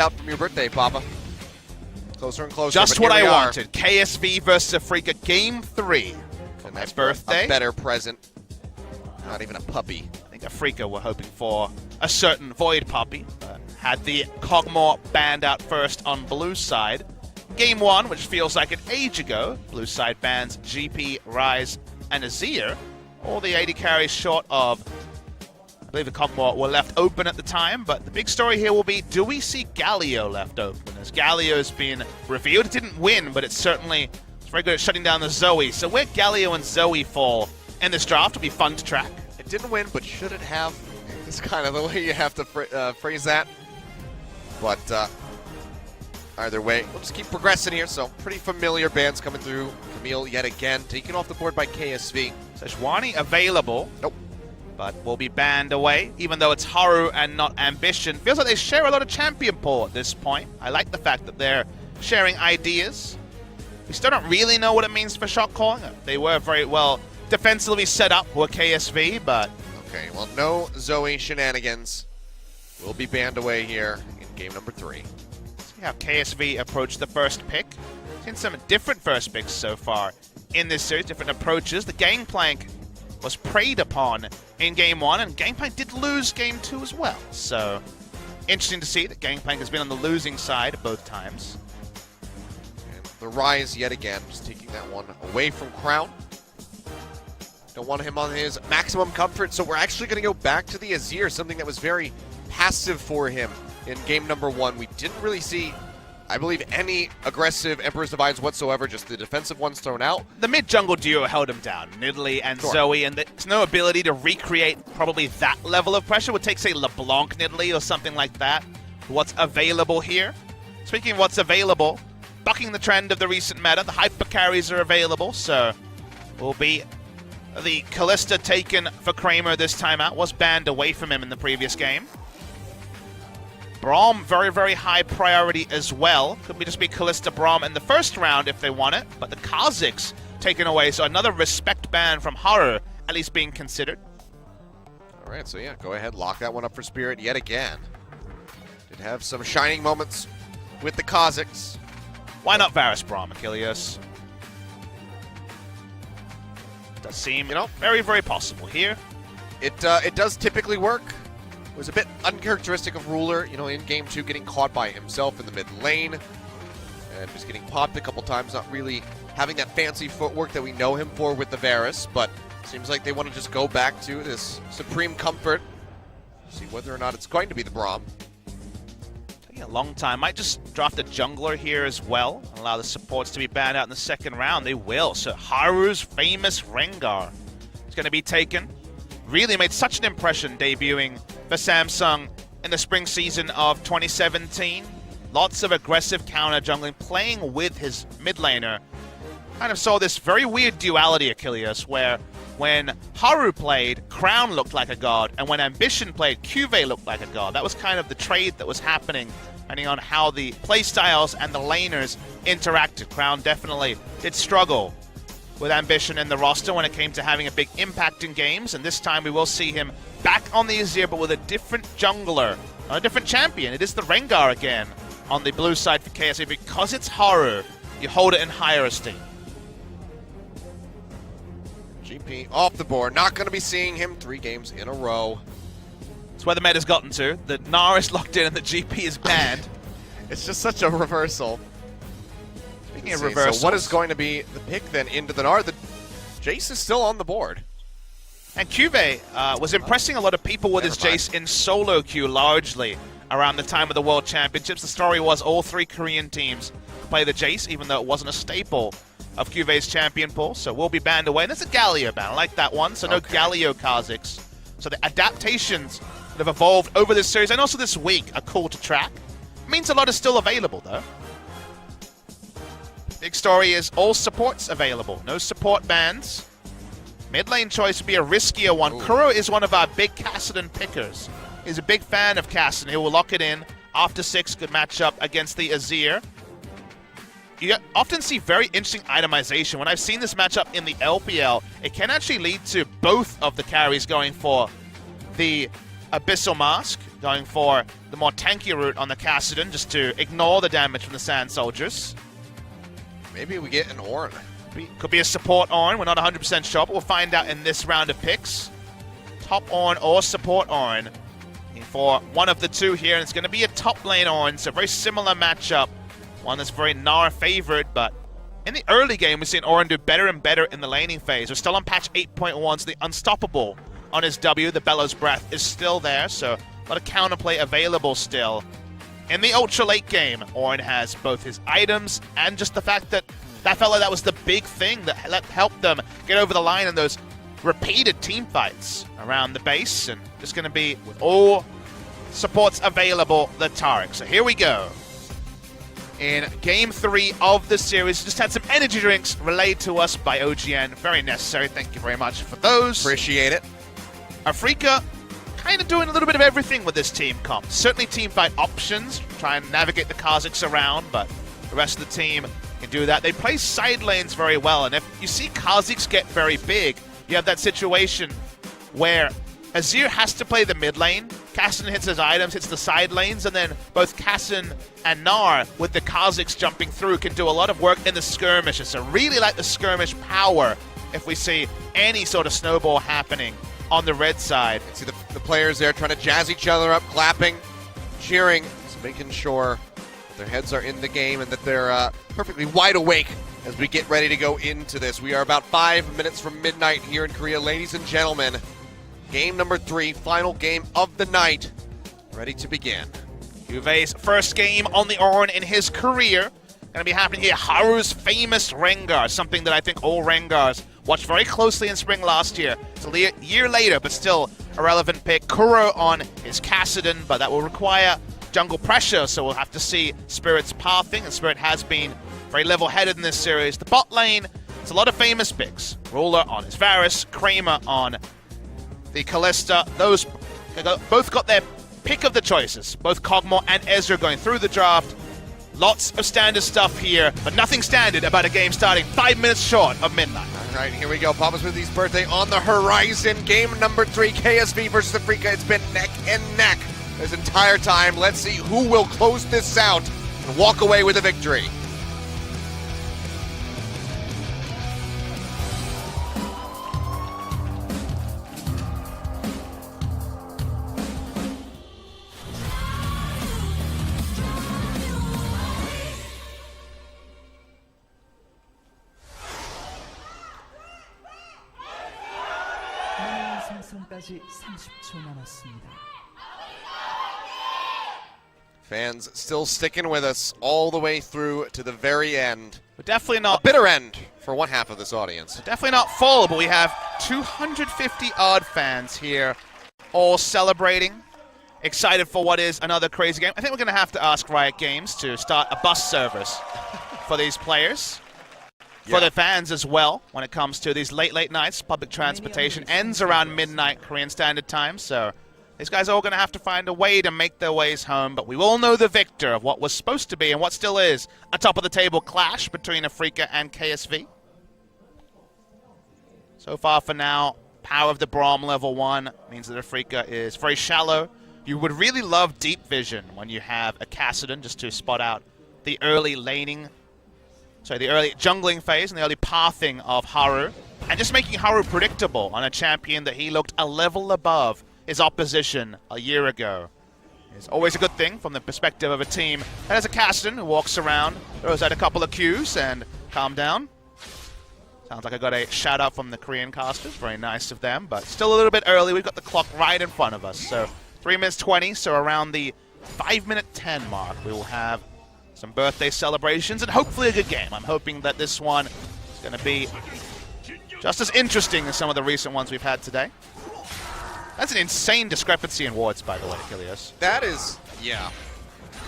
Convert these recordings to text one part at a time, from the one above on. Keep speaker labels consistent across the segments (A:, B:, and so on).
A: out from your birthday, Papa. Closer and closer.
B: Just what I wanted. KSV versus Afreeca Game 3.
A: And that's
B: birthday.
A: A better present. Not even a puppy.
B: I think Afreeca were hoping for a certain Void puppy. Had the Kog'Maw banned out first on blue side. Game 1, which feels like an age ago, blue side bans GP, Rise, and Azir. All the AD carries short of, I believe the Kog'Maw were left open at the time, but the big story here will be, do we see Galio left open? As Galio's been revealed, it didn't win, but it's certainly very good at shutting down the Zoe. So where Galio and Zoe fall in this draft will be fun to track.
A: It didn't win, but should it have? It's kind of the way you have to phrase that. But either way, we'll just keep progressing here. So pretty familiar bands coming through. Camille yet again taken off the board by KSV.
B: Sejuani available.
A: Nope.
B: But will be banned away, even though it's Haru and not Ambition. Feels like they share a lot of champion pool at this point. I like the fact that they're sharing ideas. We still don't really know what it means for shot calling. They were very well defensively set up with KSV, but...
A: Okay, well, no Zoe shenanigans. Will be banned away here in game number 3.
B: See how KSV approached the first pick. Seen some different first picks so far in this series, different approaches. The Gangplank was preyed upon in game 1, and Gangplank did lose game 2 as well. So, interesting to see that Gangplank has been on the losing side both times.
A: The Rise yet again, just taking that one away from Crown. Don't want him on his maximum comfort, so we're actually going to go back to the Azir, something that was very passive for him in game number 1. We didn't really see, I believe, any aggressive Emperor's Divides whatsoever, just the defensive ones thrown out.
B: The mid-jungle duo held him down, Nidalee and Zoe, and there's no ability to recreate probably that level of pressure. It would take, say, LeBlanc Nidalee or something like that. What's available here? Speaking of what's available, bucking the trend of the recent meta, the hyper carries are available, so will be the Kalista taken for Kramer this time out. Was banned away from him in the previous game. Braum, very, very high priority as well. Could be just be Kalista Braum in the first round if they want it, but the Kha'Zix taken away, so another respect ban from Haru, at least being considered.
A: All right, so yeah, go ahead, lock that one up for Spirit yet again. Did have some shining moments with the Kha'Zix.
B: Why not Varus Braum, Achilles? Does seem, very, very possible here.
A: It does typically work. It was a bit uncharacteristic of Ruler, in game 2 getting caught by himself in the mid lane. And just getting popped a couple times, not really having that fancy footwork that we know him for with the Varus. But seems like they want to just go back to this supreme comfort. See whether or not it's going to be the Braum.
B: A long time. Might just draft a jungler here as well. Allow the supports to be banned out in the second round. They will. So Haru's famous Rengar is going to be taken. Really made such an impression debuting for Samsung in the spring season of 2017. Lots of aggressive counter jungling, playing with his mid laner. Kind of saw this very weird duality, Achilles, where when Haru played, Crown looked like a god, and when Ambition played, Cuvée looked like a god. That was kind of the trade that was happening, depending on how the playstyles and the laners interacted. Crown definitely did struggle with Ambition in the roster when it came to having a big impact in games, and this time we will see him back on the Azir, but with a different jungler, a different champion. It is the Rengar again on the blue side for KSV. Because it's Haru, you hold it in higher esteem.
A: GP off the board. Not going to be seeing him 3 games in a row.
B: That's where the meta's gotten to. The Gnar is locked in and the GP is banned.
A: It's just such a reversal.
B: Speaking of reversals,
A: so what is going to be the pick then into the Gnar? The Jace is still on the board.
B: And Cuvée was impressing a lot of people with his Jace in solo queue largely around the time of the World Championships. The story was all 3 Korean teams play the Jace, even though it wasn't a staple of Cuvé's champion pool, so will be banned away. And that's a Galio ban. I like that one, so no Galio Kha'Zix. So the adaptations that have evolved over this series and also this week are cool to track. Means a lot is still available, though. Big story is all supports available. No support bans. Mid lane choice would be a riskier one. Kuro is one of our big Kassadin pickers. He's a big fan of Kassadin. He will lock it in after 6. Good matchup against the Azir. You often see very interesting itemization. When I've seen this matchup in the LPL, it can actually lead to both of the carries going for the Abyssal Mask, going for the more tanky route on the Kassadin, just to ignore the damage from the Sand Soldiers.
A: Maybe we get an Ornn.
B: Could be a support Ornn, we're not 100% sure, but we'll find out in this round of picks. Top Ornn or support Ornn for one of the two here, and it's going to be a top lane Ornn, so very similar matchup. One that's very Gnar favored, but in the early game, we've seen Ornn do better and better in the laning phase. We're still on patch 8.1, so the Unstoppable on his W, the Bellows Breath, is still there, so a lot of counterplay available still. In the ultra late game, Ornn has both his items and just the fact that felt like that was the big thing that helped them get over the line in those repeated team fights around the base, and just going to be, with all supports available, the Taric. So here we go. In Game 3 of the series, just had some energy drinks relayed to us by OGN. Very necessary. Thank you very much for those.
A: Appreciate it.
B: Afreeca kind of doing a little bit of everything with this team comp. Certainly team fight options, try and navigate the Kha'Zix around, but the rest of the team can do that. They play side lanes very well, and if you see Kha'Zix get very big, you have that situation where Azir has to play the mid lane, Kassadin hits his items, hits the side lanes, and then both Kassadin and Gnar, with the Kha'Zix jumping through, can do a lot of work in the skirmishes. So really like the skirmish power if we see any sort of snowball happening on the red side.
A: You see the players there trying to jazz each other up, clapping, cheering, just making sure that their heads are in the game and that they're perfectly wide awake as we get ready to go into this. We are about 5 minutes from midnight here in Korea. Ladies and gentlemen, game number 3, final game of the night, ready to begin.
B: Juve's first game on the Ornn in his career. Going to be happening here. Haru's famous Rengar, something that I think all Rengars watched very closely in Spring last year. It's a year later, but still a relevant pick. Kuro on his Kassadin, but that will require jungle pressure, so we'll have to see Spirit's pathing, and Spirit has been very level-headed in this series. The bot lane, it's a lot of famous picks. Ruler on his Varus, Kramer on the Kalista. Those both got their pick of the choices. Both Kog'Maw and Ezreal going through the draft. Lots of standard stuff here, but nothing standard about a game starting 5 minutes short of midnight.
A: All right, here we go. Papa Smoothie's birthday on the horizon. Game number 3, KSV versus Afreeca. It's been neck and neck this entire time. Let's see who will close this out and walk away with a victory.
C: 생성까지 30초 남았습니다.
A: Fans still sticking with us all the way through to the very end.
B: We're definitely not
A: a bitter end for one half of this audience.
B: Definitely not full, but we have 250 odd fans here, all celebrating, excited for what is another crazy game. I think we're going to have to ask Riot Games to start a bus service for these players. For the fans as well, when it comes to these late nights. Public transportation ends around midnight Korean Standard Time, so these guys are all going to have to find a way to make their ways home, but we will know the victor of what was supposed to be and what still is a top-of-the-table clash between Afreeca and KSV. So far for now, power of the Braum level 1 means that Afreeca is very shallow. You would really love deep vision when you have a Kassadin just to spot out the early laning, the early jungling phase and the early pathing of Haru, and just making Haru predictable on a champion that he looked a level above his opposition a year ago. It's always a good thing from the perspective of a team that has a Kassadin who walks around, throws out a couple of Qs, and calm down. Sounds like I got a shout out from the Korean casters. Very nice of them, but still a little bit early. We've got the clock right in front of us. So 3 minutes 20, so around the 5-minute 10 mark, we will have some birthday celebrations and hopefully a good game. I'm hoping that this one is going to be just as interesting as some of the recent ones we've had today. That's an insane discrepancy in wards, by the way, Kilios.
A: That is, yeah.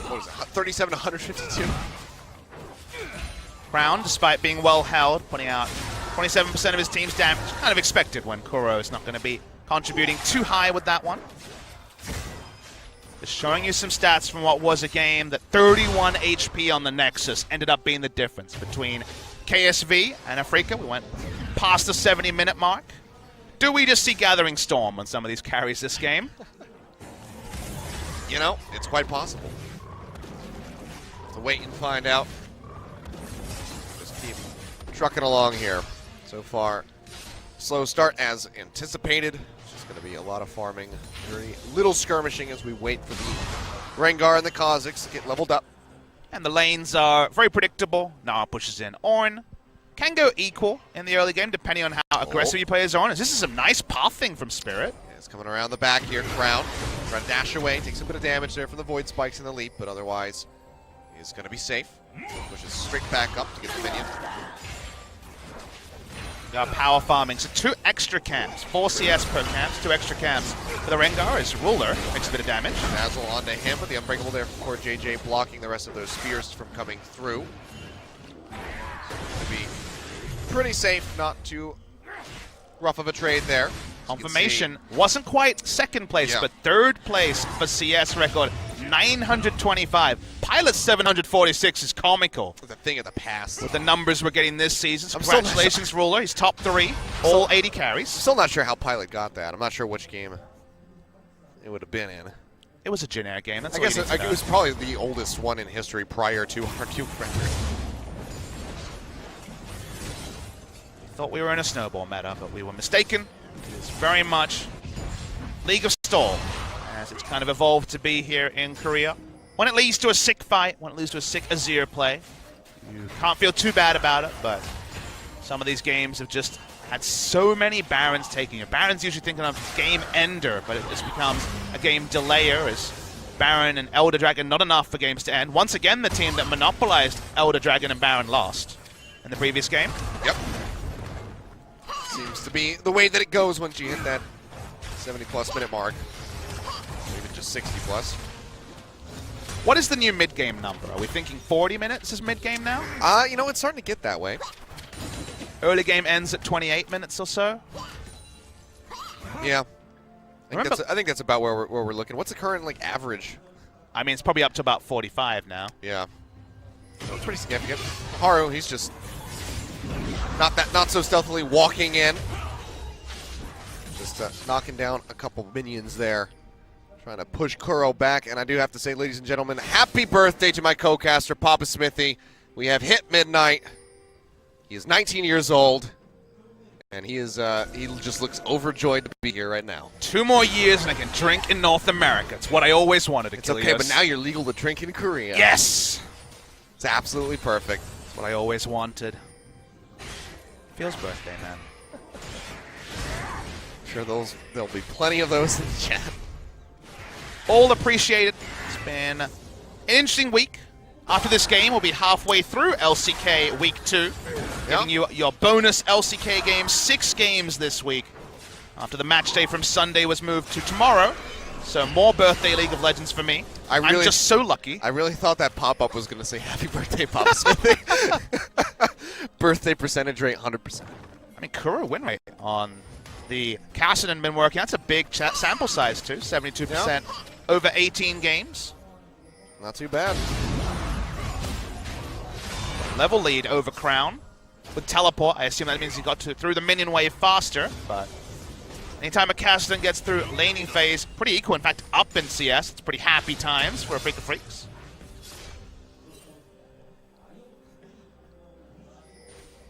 A: What was it, 37 to 152?
B: Crown, despite being well held, putting out 27% of his team's damage. Kind of expected when Kuro is not going to be contributing too high with that one. Just showing you some stats from what was a game that 31 HP on the Nexus ended up being the difference between KSV and Afreeca. We went past the 70-minute mark. Do we just see Gathering Storm on some of these carries this game?
A: you know, it's quite possible. So wait and find out. Just keep trucking along here. So far, slow start as anticipated. It's just going to be a lot of farming, very little skirmishing as we wait for the Rengar and the Kha'Zix to get leveled up.
B: And the lanes are very predictable. Nara pushes in Ornn. Can go equal in the early game, depending on how aggressive you play as Ornn. This is some nice pathing from Spirit.
A: Yeah, it's coming around the back here. Crown trying to dash away. Takes a bit of damage there from the Void Spikes in the leap, but otherwise he's going to be safe. Pushes straight back up to get the minion.
B: Got power farming, so 2 extra camps. 4 CS per camps, 2 extra camps for the Rengar as Ruler makes a bit of damage.
A: Dazzle onto him, but the Unbreakable there for JJ blocking the rest of those spears from coming through. To be pretty safe, not too rough of a trade there.
B: Confirmation wasn't quite second place,
A: Yeah.
B: but third place for CS record, 925. Pilot 746 is comical.
A: The thing of the past.
B: With the numbers we're getting this season. So
A: I'm still not
B: congratulations, Ruler. He's top 3, all 80 carries.
A: Still not sure how Pilot got that. I'm not sure which game it would have been in.
B: It was a generic game. That's
A: I
B: all
A: guess
B: you need to
A: it
B: know.
A: was probably the oldest one in history prior to our new record.
B: Thought we were in a snowball meta, but we were mistaken. It is very much League of Stall, as it's kind of evolved to be here in Korea. When it leads to a sick fight, when it leads to a sick Azir play, you can't feel too bad about it, but some of these games have just had so many Barons taking it. Baron's usually thinking of game ender, but it just becomes a game delayer as Baron and Elder Dragon not enough for games to end. Once again, the team that monopolized Elder Dragon and Baron lost in the previous game.
A: Yep. Seems to be the way that it goes once you hit that 70-plus minute mark. Or even just 60-plus.
B: What is the new mid-game number? Are we thinking 40 minutes is mid-game now?
A: You know, it's starting to get that way.
B: Early game ends at 28 minutes or so.
A: Yeah. I think that's about where we're looking. What's the current like average?
B: I mean, it's probably up to about 45 now.
A: Yeah. So it's pretty significant. Haru, he's just not so stealthily walking in. Just knocking down a couple minions there. Trying to push Kuro back, and I do have to say, ladies and gentlemen, happy birthday to my co-caster, Papa Smithy. We have hit midnight. He is 19 years old, and he just looks overjoyed to be here right now.
B: 2 more years and I can drink in North America. It's what I always wanted,
A: It's okay, but now you're legal to drink in Korea.
B: Yes!
A: It's absolutely perfect.
B: It's what I always wanted. Feels birthday, man.
A: I'm sure there'll be plenty of those in the chat.
B: All appreciated. It's been an interesting week. After this game, we'll be halfway through LCK Week 2. Giving you your bonus LCK games, 6 games this week. After the match day from Sunday was moved to tomorrow. So more birthday League of Legends for me. I'm just so lucky.
A: I really thought that pop-up was going to say happy birthday, Papa Smithy. Birthday percentage rate, 100%.
B: I mean, Kuro win rate on the Kassadin been working. That's a big sample size, too. 72% over 18 games.
A: Not too bad.
B: Level lead over Crown. With teleport, I assume that means he got through the minion wave faster, but anytime a Kassadin gets through laning phase, pretty equal. In fact, up in CS. It's pretty happy times for Afreeca Freecs.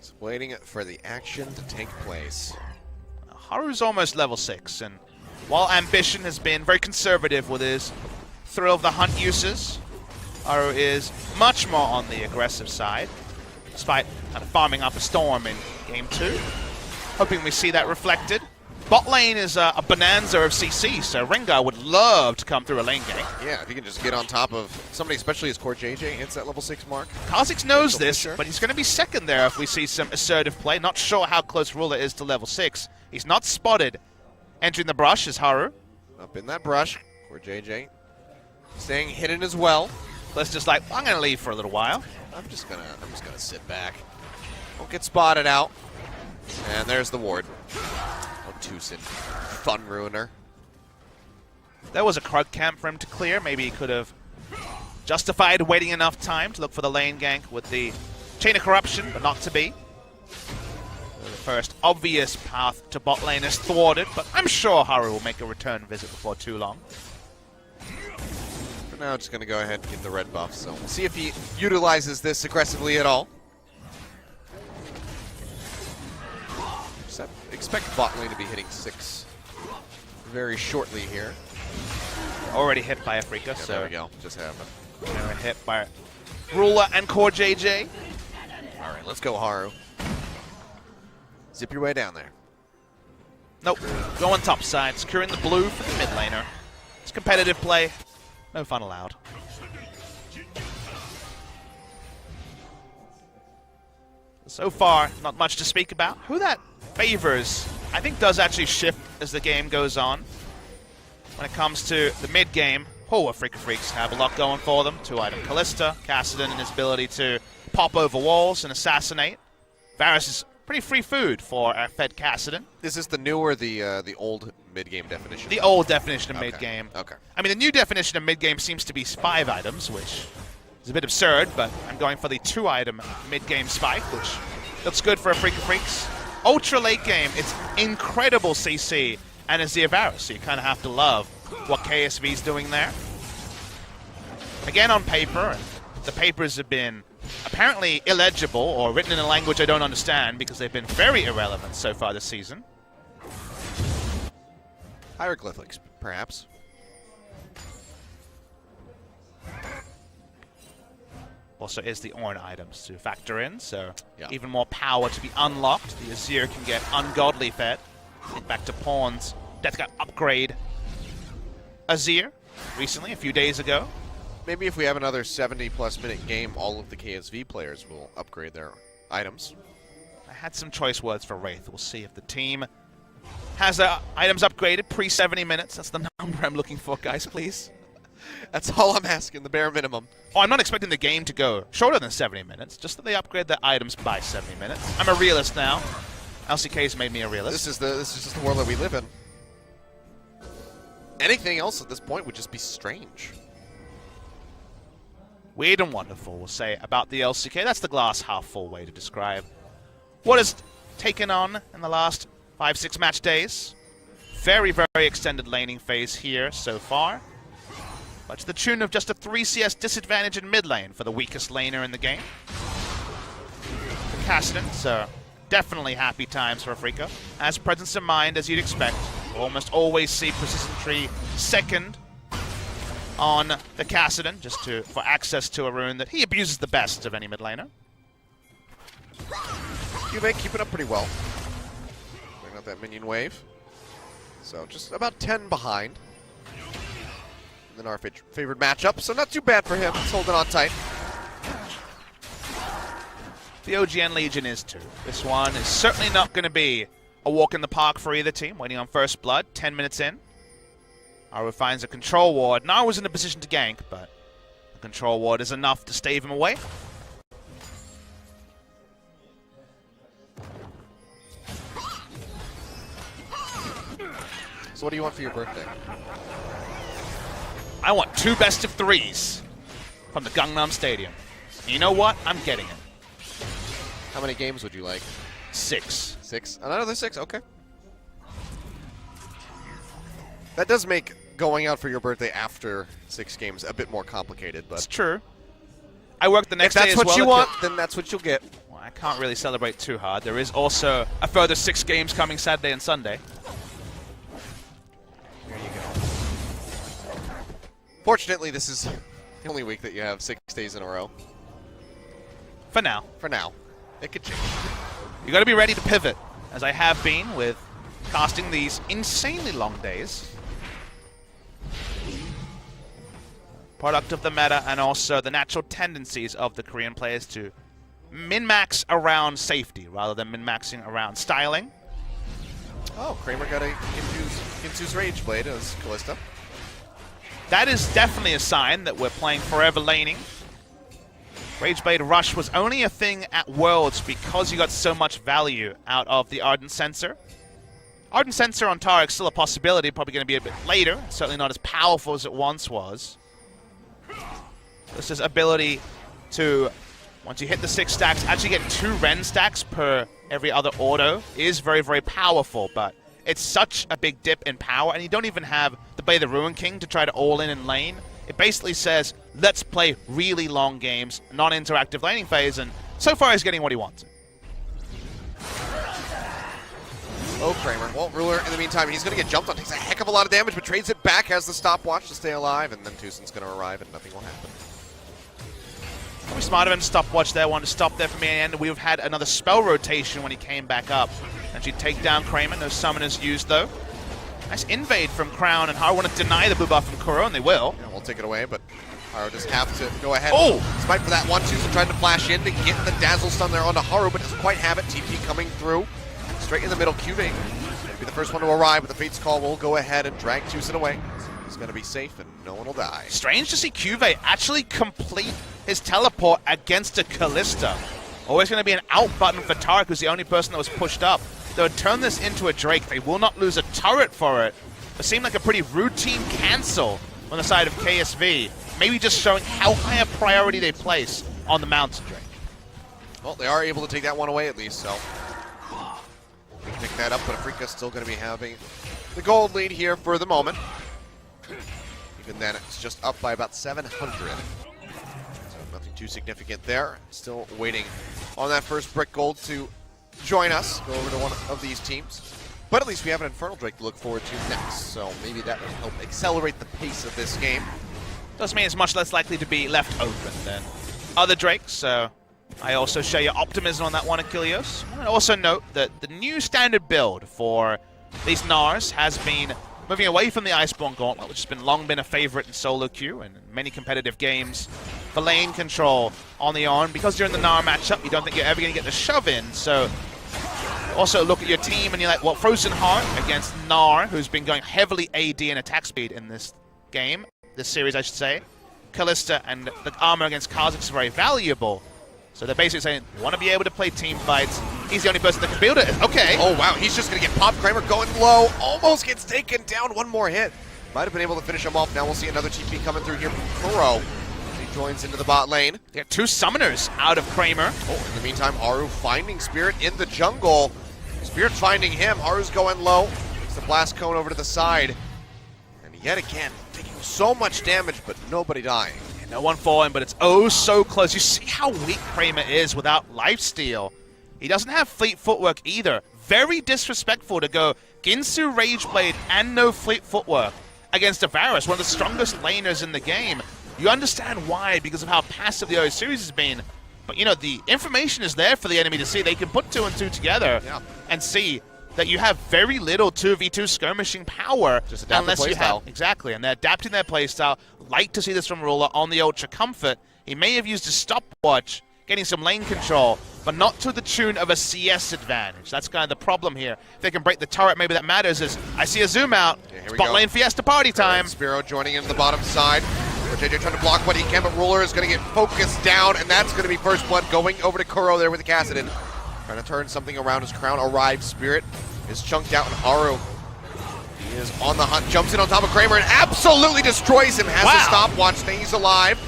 A: Just waiting for the action to take place.
B: Haru's almost level 6, and while Ambition has been very conservative with his Thrill of the Hunt uses, Haru is much more on the aggressive side, despite kind of farming up a Storm in Game 2. Hoping we see that reflected. Bot lane is a bonanza of CC, so Rengar would love to come through a lane gank.
A: Yeah, if you can just get on top of somebody, especially as Core JJ hits that level 6 mark.
B: Kha'Zix knows this,
A: Fisher.
B: but he's going to be second there if we see some assertive play. Not sure how close Ruler is to level 6. He's not spotted. Entering the brush is Haru.
A: Up in that brush, Core JJ staying hidden as well.
B: Let's just like, I'm going to leave for a little while.
A: I'm just gonna sit back. Don't get spotted out. And there's the ward. Tucson, fun ruiner.
B: There was a Krug camp for him to clear. Maybe he could have justified waiting enough time to look for the lane gank with the Chain of Corruption, but not to be. The first obvious path to bot lane is thwarted, but I'm sure Haru will make a return visit before too long.
A: now just going to go ahead and get the red buff. So we'll see if he utilizes this aggressively at all. Expect bot lane to be hitting 6 very shortly here.
B: Already hit by Afreeca,
A: Yeah,
B: so
A: there we go. Just happened.
B: they're hit by Ruler and Core JJ.
A: All right, let's go, Haru. Zip your way down there.
B: Nope, going top side, securing the blue for the mid laner. It's competitive play, no fun allowed. So far, not much to speak about. Who that favors, I think, does actually shift as the game goes on. When it comes to the mid game, Afreeca Freecs have a lot going for them. 2-item Callista, Kassadin and his ability to pop over walls and assassinate. Varus is pretty free food for fed Kassadin.
A: Is this the new or the old mid-game definition?
B: The old definition of
A: Okay.
B: mid-game.
A: Okay.
B: I mean, the new definition of mid-game seems to be 5 items, which is a bit absurd, but I'm going for the 2-item mid-game spike, which looks good for Afreeca Freecs. Ultra late game, it's incredible CC, and Azir Varus, so you kind of have to love what KSV's doing there. Again, on paper, the papers have been apparently illegible or written in a language I don't understand because they've been very irrelevant so far this season.
A: Hieroglyphics, perhaps.
B: Also is the Ornn items to factor in, so
A: Yeah.
B: even more power to be unlocked. The Azir can get ungodly fed. Think back to Pawn's Death Guard upgrade Azir recently, a few days ago.
A: Maybe if we have another 70-plus minute game, all of the KSV players will upgrade their items.
B: I had some choice words for Wraith. We'll see if the team has their items upgraded pre-70 minutes. That's the number I'm looking for, guys, please.
A: That's all I'm asking, the bare minimum.
B: Oh, I'm not expecting the game to go shorter than 70 minutes, just that they upgrade their items by 70 minutes. I'm a realist now. LCK's made me a realist.
A: This is just the world that we live in. Anything else at this point would just be strange.
B: Weird and wonderful, we'll say, about the LCK. That's the glass half full way to describe what has taken on in the last 5-6 match days. Very, very extended laning phase here so far. But to the tune of just a 3 CS disadvantage in mid lane for the weakest laner in the game. For Kassadin, so definitely happy times for Afreeca. As presence of mind, as you'd expect, we'll almost always see Precision Tree second on the Kassadin, just for access to a rune that he abuses the best of any mid laner.
A: Cubake keeping up pretty well. Bring out that minion wave. So just about 10 behind. And then our favorite matchup, so not too bad for him. He's holding on tight.
B: The OGN Legion is too. This one is certainly not going to be a walk in the park for either team. Waiting on first blood, 10 minutes in. Aru finds a control ward. Naru's in a position to gank, but the control ward is enough to stave him away.
A: So what do you want for your birthday?
B: I want 2 best of 3s from the Gangnam Stadium. And you know what? I'm getting it.
A: How many games would you like?
B: 6.
A: 6? Another 6? Okay. That does make going out for your birthday after 6 games a bit more complicated,
B: It's
A: but
B: true. I work the
A: if
B: next day
A: that's
B: as
A: what
B: well.
A: you want, then that's what you'll get.
B: Well, I can't really celebrate too hard. There is also a further 6 games coming Saturday and Sunday.
A: There you go. Fortunately, this is the only week that you have 6 days in a row.
B: For now.
A: For now. It could change.
B: You got to be ready to pivot, as I have been with casting these insanely long days. Product of the meta and also the natural tendencies of the Korean players to min-max around safety rather than min-maxing around styling.
A: Oh, Kramer got a Ginsu's Rage Blade as Callista.
B: That is definitely a sign that we're playing forever laning. Rageblade Rush was only a thing at Worlds because you got so much value out of the Ardent Sensor. Ardent Sensor on Tarek's still a possibility, probably going to be a bit later. Certainly not as powerful as it once was. This is ability to, once you hit the 6 stacks, actually get 2 Ren stacks per every other auto is very, very powerful, but it's such a big dip in power, and you don't even have the Blade of the Ruin King to try to all-in and lane. It basically says, let's play really long games, non-interactive laning phase, and so far he's getting what he wants.
A: Oh, Kramer. Well, Ruler, in the meantime, he's going to get jumped on. Takes a heck of a lot of damage, but trades it back, has the stopwatch to stay alive, and then Tucson's going to arrive, and nothing will happen.
B: Probably smart of him to stopwatch there, wanted to stop there for me, and we've had another spell rotation when he came back up. And she'd take down Kramer, no summoners used though. Nice invade from Crown, and Haru want to deny the blue buff from Kuro, and they will.
A: Yeah, we'll take it away, but Haru just have to go ahead.
B: Oh!
A: Despite for that one, Tucson trying to flash in to get the Dazzle Stun there onto Haru, but doesn't quite have it. TP coming through. Straight in the middle, QV will be the first one to arrive, but the Fate's Call will go ahead and drag Tucson away. He's going to be safe, and no one will die.
B: Strange to see QV actually complete his teleport against a Kalista. Always going to be an out button for Tarek, who's the only person that was pushed up. They would turn this into a Drake. They will not lose a turret for it. It seemed like a pretty routine cancel on the side of KSV. Maybe just showing how high a priority they place on the Mountain Drake.
A: Well, they are able to take that one away at least, so we can pick that up, but Afreeca's still going to be having the gold lead here for the moment. Even then, it's just up by about 700. So nothing too significant there. Still waiting on that first brick gold to join us, go over to one of these teams. But at least we have an Infernal Drake to look forward to next, so maybe that will help accelerate the pace of this game.
B: Does mean it's much less likely to be left open than other Drakes, so I also share your optimism on that one, Achilleos. I also note that the new standard build for these Nars has been moving away from the Iceborne Gauntlet, which has long been a favorite in solo queue and in many competitive games, for lane control on the Ornn. Because you're in the Gnar matchup, you don't think you're ever going to get the shove in, so also look at your team and you're like, well, Frozen Heart against Gnar, who's been going heavily AD and attack speed in this game, this series I should say. Kalista and the armor against Kha'Zix is very valuable. So they're basically saying, you want to be able to play team fights. He's the only person that can build it. Okay.
A: Oh, wow. He's just going to get popped. Kramer going low. Almost gets taken down. One more hit. Might have been able to finish him off. Now we'll see another TP coming through here from Kuro. He joins into the bot lane.
B: They got 2 summoners out of Kramer.
A: Oh, in the meantime, Haru finding Spirit in the jungle. Spirit finding him. Haru's going low. Takes the blast cone over to the side. And yet again, taking so much damage, but nobody dying.
B: No one falling, but it's oh so close. You see how weak Kramer is without lifesteal. He doesn't have fleet footwork either. Very disrespectful to go Ginsu Rageblade and no fleet footwork against a Varus, one of the strongest laners in the game. You understand why, because of how passive the O series has been. But you know, the information is there for the enemy to see. They can put 2 and 2 together and see that you have very little 2v2 skirmishing power.
A: Just adapt
B: unless
A: the
B: you
A: playstyle.
B: have exactly, and they're adapting their playstyle. Like to see this from Ruler on the Ultra Comfort. He may have used a stopwatch, getting some lane control, but not to the tune of a CS advantage. That's kind of the problem here. If they can break the turret, maybe that matters. As I see a zoom out. Spot lane Fiesta party time.
A: Spiro joining into the bottom side. JJ trying to block what he can, but Ruler is going to get focused down, and that's going to be first blood going over to Kuro there with the Kassadin. Trying to turn something around as Crown arrives. Spirit is chunked out, and Haru, he is on the hunt, jumps in on top of Kramer and absolutely destroys him. Has the stopwatch, stays alive.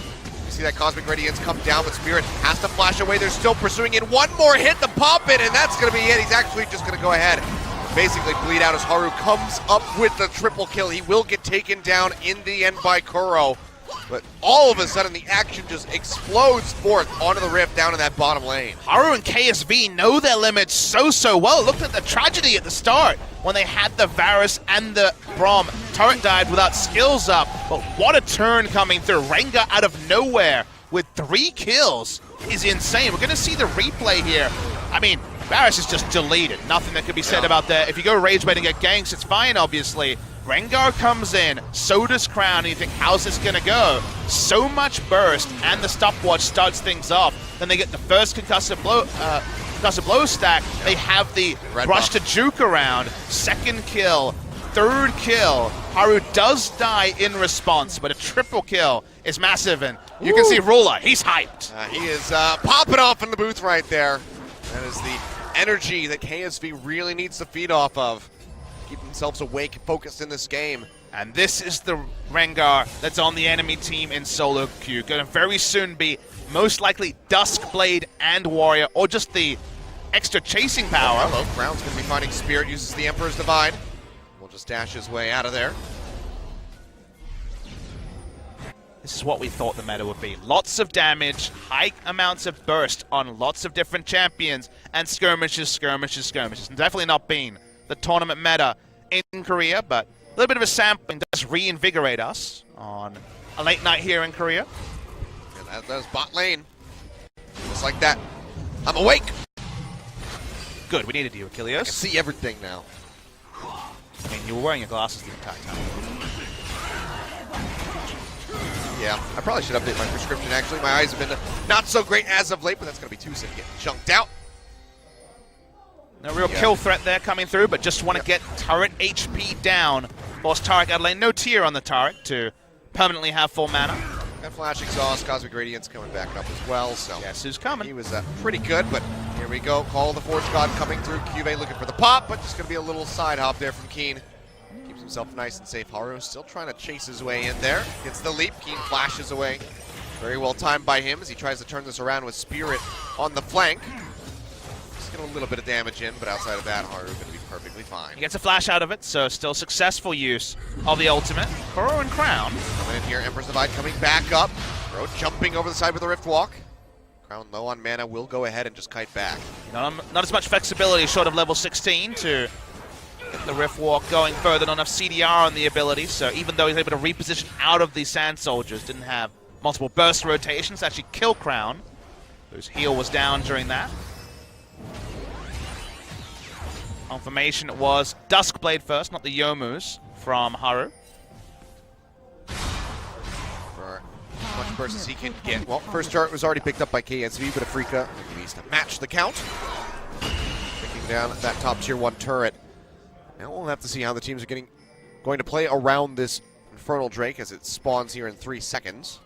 A: You see that Cosmic Radiance come down, but Spirit has to flash away. They're still pursuing in. One more hit to pop it, and that's going to be it. He's actually just going to go ahead, basically bleed out as Haru comes up with the triple kill. He will get taken down in the end by Kuro. But all of a sudden, the action just explodes forth onto the rift down in that bottom lane.
B: Haru and KSV know their limits so well. Look at the tragedy at the start when they had the Varus and the Braum. Turret died without skills up, but what a turn coming through. Rengar out of nowhere with 3 kills is insane. We're going to see the replay here. I mean, Varus is just deleted. Nothing that could be said about that. If you go Rage Bait and get ganks, it's fine, obviously. Rengar comes in, so does Crown, and you think, how's this gonna go? So much burst, and the stopwatch starts things off. Then they get the first concussive blow stack. They have the rush to juke around. 2nd kill, 3rd kill. Haru does die in response, but a triple kill is massive, and you can see Ruler, he's hyped.
A: He is popping off in the booth right there. That is the energy that KSV really needs to feed off of. Keep themselves awake and focused in this game.
B: And this is the Rengar that's on the enemy team in solo queue. Going to very soon be most likely Duskblade and Warrior, or just the extra chasing power.
A: Oh, hello, Crown's going to be finding Spirit, uses the Emperor's Divide. We'll just dash his way out of there.
B: This is what we thought the meta would be. Lots of damage, high amounts of burst on lots of different champions, and skirmishes, skirmishes, skirmishes. And definitely not been the tournament meta in Korea, but a little bit of a sampling does reinvigorate us on a late night here in Korea.
A: And that does bot lane. Just like that. I'm awake.
B: Good, we needed you,
A: I can
B: Achilles.
A: see everything now.
B: I mean, you were wearing your glasses the entire time.
A: Yeah, I probably should update my prescription, actually. My eyes have been not so great as of late, but that's going to be too soon to get chunked out.
B: No real kill threat there coming through, but just want to get turret HP down. Force Taric out of lane. No tier on the Taric to permanently have full mana.
A: Got Flash Exhaust, Cosmic Radiance coming back up as well, so
B: Guess who's coming?
A: he was pretty good, but here we go. Call of the Forge God coming through. QV looking for the pop, but just going to be a little side hop there from Keen. Keeps himself nice and safe. Haru still trying to chase his way in there. Gets the leap. Keen flashes away. Very well timed by him as he tries to turn this around with Spirit on the flank. Just getting a little bit of damage in, but outside of that, Haru going to be perfectly fine.
B: He gets a flash out of it, so still successful use of the ultimate. Burrow and Crown.
A: Coming in here, Emperor's Divide coming back up. Bro jumping over the side with a Rift Walk. Crown low on mana, will go ahead and just kite back.
B: Not as much flexibility short of level 16 to get the Rift Walk going further. Not enough CDR on the ability, so even though he's able to reposition out of the Sand Soldiers, didn't have multiple burst rotations to actually kill Crown, whose heal was down during that. Confirmation was Duskblade first, not the Yomus from Haru.
A: For as much burst as he can get. Well, first turret was already picked up by KSV, but Afreeca needs to match the count. Taking down that top tier 1 turret. Now we'll have to see how the teams are going to play around this Infernal Drake as it spawns here in 3 seconds.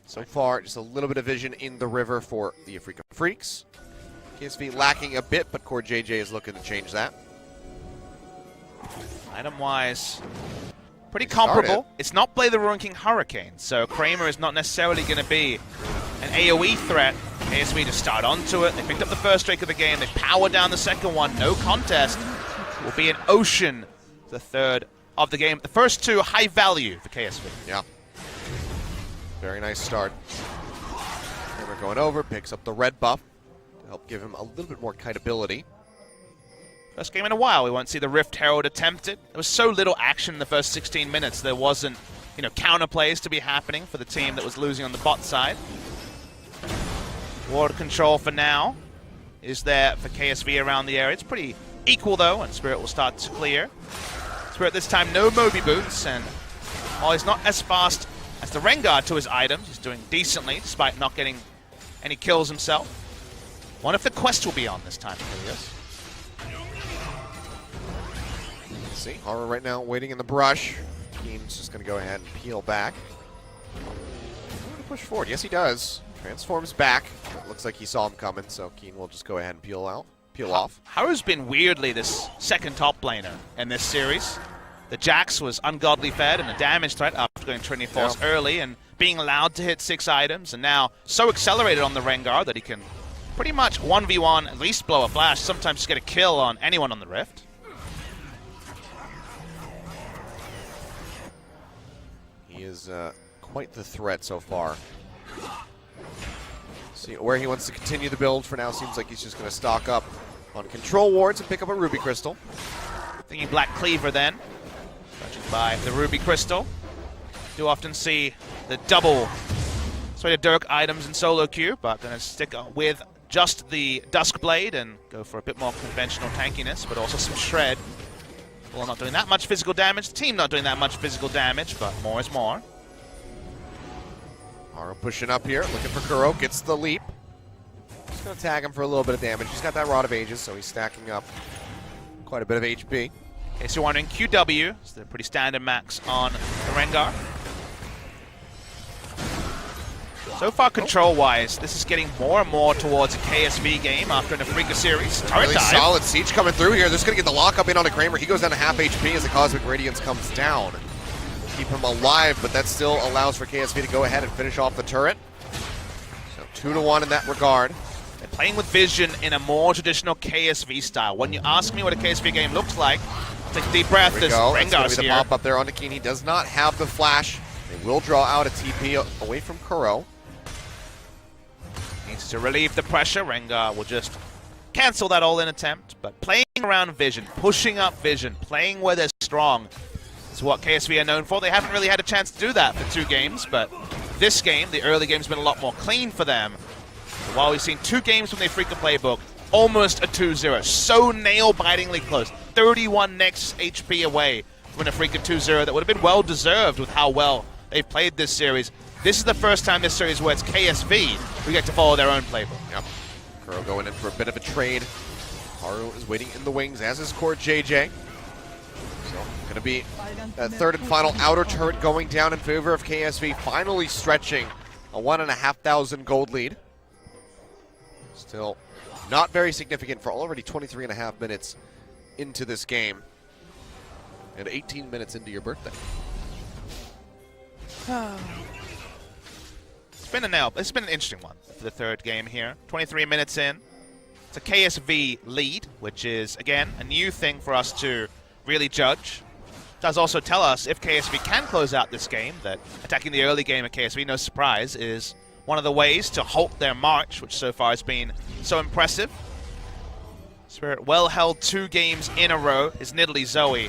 A: So far, just a little bit of vision in the river for the Afreeca Freecs. KSV lacking a bit, but Core JJ is looking to change that.
B: Item-wise, pretty comparable. It's not Play the Ruin King Hurricane, so Kramer is not necessarily going to be an AoE threat. KSV just start onto it. They picked up the first Drake of the game. They power down the second one. No contest. Will be an Ocean, the third of the game. The first 2 high value for KSV.
A: Yeah. Very nice start. Kramer going over, picks up the red buff. Help give him a little bit more kiteability.
B: First game in a while, we won't see the Rift Herald attempted. There was so little action in the first 16 minutes. There wasn't, counterplays to be happening for the team that was losing on the bot side. Water control for now is there for KSV around the area. It's pretty equal though, and Spirit will start to clear. Spirit this time no Moby boots, and while he's not as fast as the Rengar to his items, he's doing decently despite not getting any kills himself. Wonder if the quest will be on this time, Achilles.
A: See, Haru right now waiting in the brush. Keen's just going to go ahead and peel back. Going to push forward. Yes, he does. Transforms back. It looks like he saw him coming, so Keen will just go ahead and peel off.
B: Haru's been weirdly this second top laner in this series. The Jax was ungodly fed and a damage threat after going Trinity Force early and being allowed to hit 6 items, and now so accelerated on the Rengar that he can pretty much 1v1, at least blow a flash, sometimes just get a kill on anyone on the Rift.
A: He is quite the threat so far. See where he wants to continue the build for now. Seems like he's just going to stock up on control wards and pick up a Ruby Crystal.
B: Thinking Black Cleaver then, judging by the Ruby Crystal. Do often see the double Sway to Dirk items in solo queue, but going to stick with just the Duskblade and go for a bit more conventional tankiness, but also some shred. Well, not doing that much physical damage. The team not doing that much physical damage, but more is more.
A: Haru pushing up here, looking for Kuro, gets the leap. Just going to tag him for a little bit of damage. He's got that Rod of Ages, so he's stacking up quite a bit of HP.
B: Okay, so you're wondering, QW is the pretty standard max on the Rengar. So far, control-wise, this is getting more and more towards a KSV game after an Afreeca series. Turret
A: Really
B: dive.
A: solid siege coming through here. They're just going to get the lockup in onto Kramer. He goes down to half HP as the Cosmic Radiance comes down. Keep him alive, but that still allows for KSV to go ahead and finish off the turret. So 2-1 in that regard.
B: They're playing with vision in a more traditional KSV style. When you ask me what a KSV game looks like, take a deep breath.
A: There we go. That's going to
B: Rengar's
A: be the
B: here.
A: pop up there onto Keen. He does not have the flash They will draw out a TP away from Kuro.
B: Needs to relieve the pressure. Rengar will just cancel that all-in attempt, but playing around Vision, pushing up Vision, playing where they're strong is what KSV are known for. They haven't really had a chance to do that for 2 games, but this game, the early game's been a lot more clean for them. So while we've seen 2 games from the Afreeca playbook, almost a 2-0, so nail-bitingly close. 31 next HP away from an Afreeca 2-0 that would have been well-deserved with how well they've played this series. This is the first time this series where it's KSV who get to follow their own playbook.
A: Yep. Kuro going in for a bit of a trade. Haru is waiting in the wings, as is Core JJ. So, going to be that third and final outer turret going down in favor of KSV, finally stretching a 1,500 gold lead. Still not very significant for already 23.5 minutes into this game. And 18 minutes into your birthday.
B: It's been an interesting one for the third game here. 23 minutes in. It's a KSV lead, which is, again, a new thing for us to really judge. It does also tell us if KSV can close out this game, that attacking the early game at KSV, no surprise, is one of the ways to halt their march, which so far has been so impressive. Spirit well held 2 games in a row. His Nidalee Zoe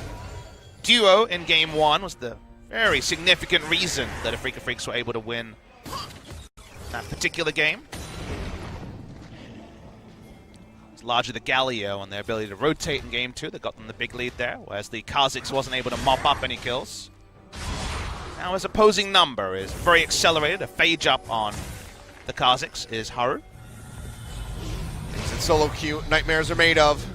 B: duo in game 1 was the very significant reason that Afreeca Freecs were able to win that particular game. It's largely the Galio and their ability to rotate in game 2 that got them the big lead there, whereas the Kha'Zix wasn't able to mop up any kills. Now his opposing number is very accelerated. A phage up on the Kha'Zix is Haru.
A: He's in solo queue. Nightmares are made of.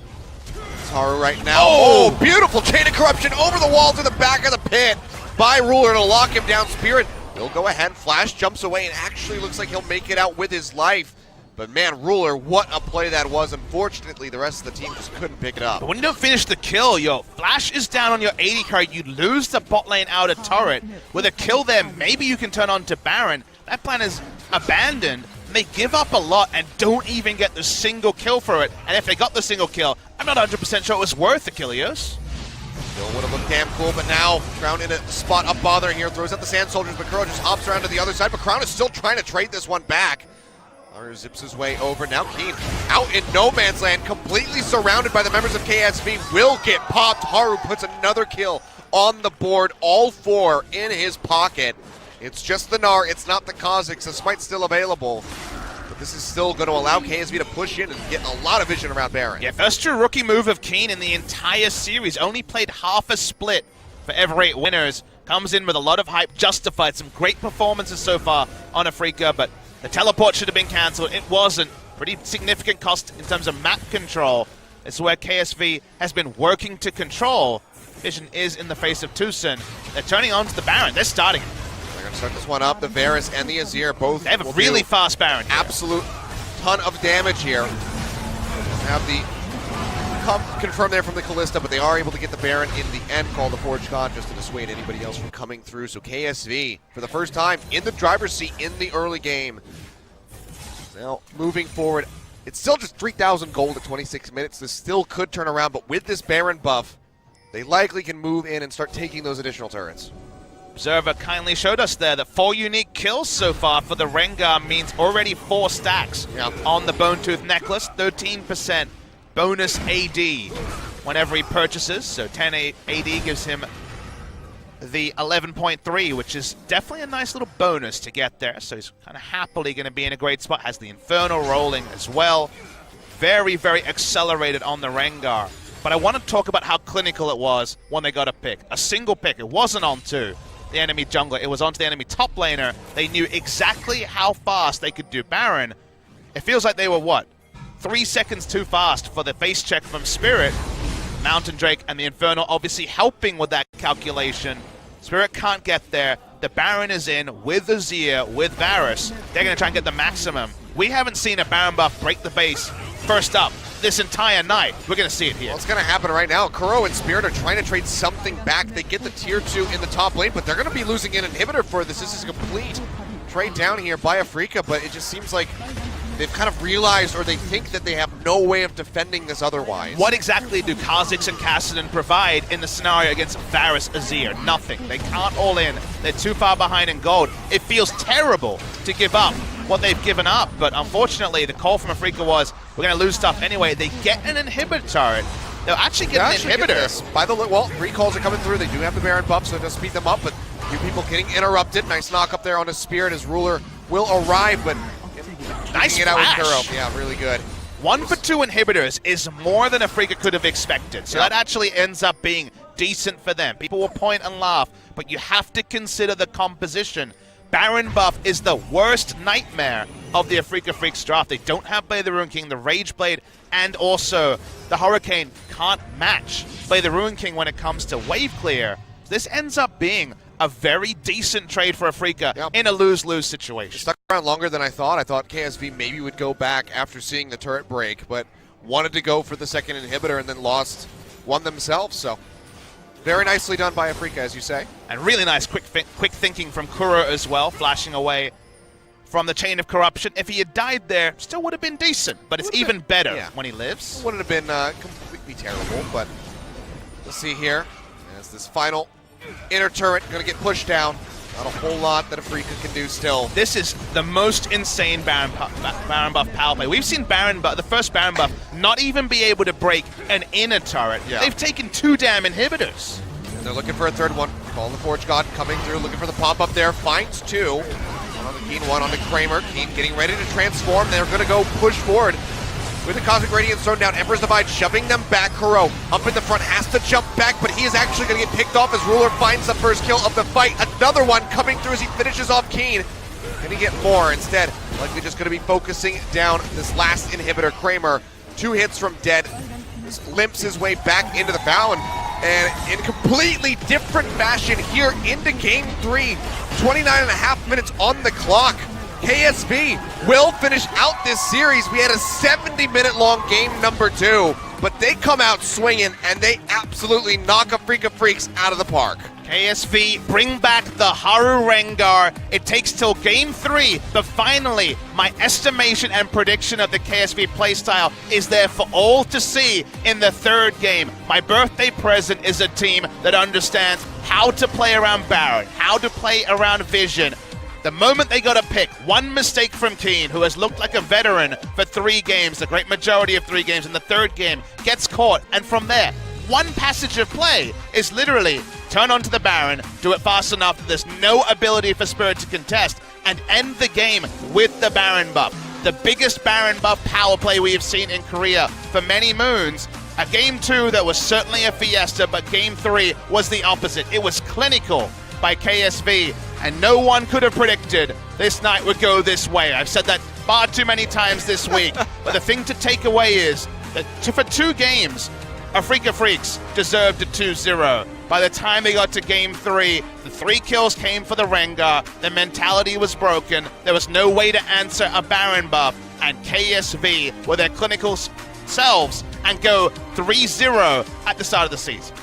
A: It's Haru right now. Oh, beautiful chain of corruption over the wall to the back of the pit by Ruler to lock him down. Spirit will go ahead. Flash jumps away and actually looks like he'll make it out with his life. But man, Ruler, what a play that was. Unfortunately, the rest of the team just couldn't pick it up.
B: But when you don't finish the kill, yo, Flash is down on your 80 card. You lose the bot lane outer turret. With a kill there, maybe you can turn on to Baron. That plan is abandoned. They give up a lot and don't even get the single kill for it. And if they got the single kill, I'm not 100% sure it was worth the Kilios.
A: Still would have looked damn cool, but now Crown in a spot up bothering here. Throws out the Sand Soldiers, but Kuro just hops around to the other side. But Crown is still trying to trade this one back. Haru zips his way over. Now Keen out in no man's land, completely surrounded by the members of KSV. Will get popped. Haru puts another kill on the board. All 4 in his pocket. It's just the Gnar. It's not the Kha'Zix. The Smite's still available. But this is still going to allow KSV to push in and get a lot of vision around Baron.
B: Yeah, first true rookie move of Keen in the entire series. Only played half a split for every 8 winners. Comes in with a lot of hype, justified some great performances so far on Afreeca, but the teleport should have been cancelled. It wasn't. Pretty significant cost in terms of map control. It's where KSV has been working to control. Vision is in the face of Tucson. They're turning on to the Baron. They're starting.
A: They're going to start this one up. The Varus and the Azir both.
B: They have a really fast Baron here.
A: Absolute ton of damage here. Have the confirmed there from the Kalista, but they are able to get the Baron in the end. Call the Forge God just to dissuade anybody else from coming through. So KSV, for the first time in the driver's seat in the early game. Now, moving forward, it's still just 3,000 gold at 26 minutes. This still could turn around, but with this Baron buff, they likely can move in and start taking those additional turrets.
B: Observer kindly showed us there that 4 unique kills so far for the Rengar means already 4 stacks on the Bone Tooth necklace. 13% bonus AD whenever he purchases. So 10 AD gives him the 11.3, which is definitely a nice little bonus to get there. So he's kind of happily going to be in a great spot. Has the Infernal rolling as well. Very, very accelerated on the Rengar. But I want to talk about how clinical it was when they got a pick. A single pick. It wasn't onto the enemy jungler. It was onto the enemy top laner. They knew exactly how fast they could do Baron. It feels like they were, what, 3 seconds too fast for the face check from Spirit. Mountain Drake and the Infernal obviously helping with that calculation. Spirit can't get there. The Baron is in with Azir, with Varus. They're going to try and get the maximum. We haven't seen a Baron buff break the base first up this entire night. We're going to see it here.
A: Well, it's going to happen right now. Kuro and Spirit are trying to trade something back. They get the tier 2 in the top lane, but they're going to be losing an inhibitor for this. This is a complete trade down here by Afreeca, but it just seems like they've kind of realized, or they think that they have no way of defending this otherwise.
B: What exactly do Kha'Zix and Kassadin provide in the scenario against Varus Azir? Nothing. They can't all in. They're too far behind in gold. It feels terrible to give up what they've given up, but unfortunately the call from Afreeca was, we're going to lose stuff anyway. They get an inhibitor turret. They'll actually get an inhibitor.
A: By the well, recalls are coming through. They do have the Baron buff, so it does speed them up, but a few people getting interrupted. Nice knock up there on his Spirit. His ruler will arrive, but
B: nice
A: it out with
B: flash.
A: Kuro. Yeah, really good.
B: 1 for 2 inhibitors is more than Afreeca could have expected, so that actually ends up being decent for them. People will point and laugh, but you have to consider the composition. Baron buff is the worst nightmare of the Afreeca Freecs draft. They don't have Blade of the Ruin King, the Rage Blade, and also the Hurricane can't match Blade of the Ruin King when it comes to wave clear. This ends up being a very decent trade for Afreeca in a lose-lose situation.
A: Stuck around longer than I thought. I thought KSV maybe would go back after seeing the turret break, but wanted to go for the second inhibitor and then lost one themselves, so very nicely done by Afreeca, as you say.
B: And really nice quick thinking from Kuro as well, flashing away from the Chain of Corruption. If he had died there, still would have been decent, but it's even better when he lives.
A: Wouldn't have been completely terrible, but we'll see here as this final inner turret going to get pushed down. Not a whole lot that Afreeca can do still.
B: This is the most insane Baron buff power play. We've seen Baron buff, the first Baron buff, not even be able to break an inner turret. They've taken 2 damn inhibitors.
A: And they're looking for a third one. Calling the Forge God coming through, looking for the pop-up there. Finds 2. One on the Keen, one on the Kramer. Keen getting ready to transform. They're going to go push forward with the Cosmic Radiance thrown down. Emperor's Divide shoving them back. Kuro up in the front, has to jump back, but he is actually going to get picked off as Ruler finds the first kill of the fight. Another one coming through as he finishes off Keen. Can he get more? Instead, likely just going to be focusing down this last inhibitor. Kramer, 2 hits from dead. Just limps his way back into the Fallon. And in completely different fashion here into Game 3. 29.5 minutes on the clock. KSV will finish out this series. We had a 70-minute long game number 2, but they come out swinging and they absolutely knock Afreeca Freecs out of the park.
B: KSV bring back the Haru Rengar. It takes till Game 3, but finally, my estimation and prediction of the KSV playstyle is there for all to see in the 3rd game. My birthday present is a team that understands how to play around Baron, how to play around Vision. The moment they got to pick, one mistake from Keen, who has looked like a veteran for 3 games, the great majority of 3 games, in the 3rd game, gets caught, and from there, one passage of play is literally turn onto the Baron, do it fast enough that there's no ability for Spirit to contest, and end the game with the Baron buff. The biggest Baron buff power play we have seen in Korea for many moons. A Game 2 that was certainly a fiesta, but Game 3 was the opposite. It was clinical by KSV, and no one could have predicted this night would go this way. I've said that far too many times this week, but the thing to take away is that for 2 games, Afreeca Freecs deserved a 2-0. By the time they got to Game 3, the 3 kills came for the Rengar, the mentality was broken, there was no way to answer a Baron buff, and KSV were their clinical selves and go 3-0 at the start of the season.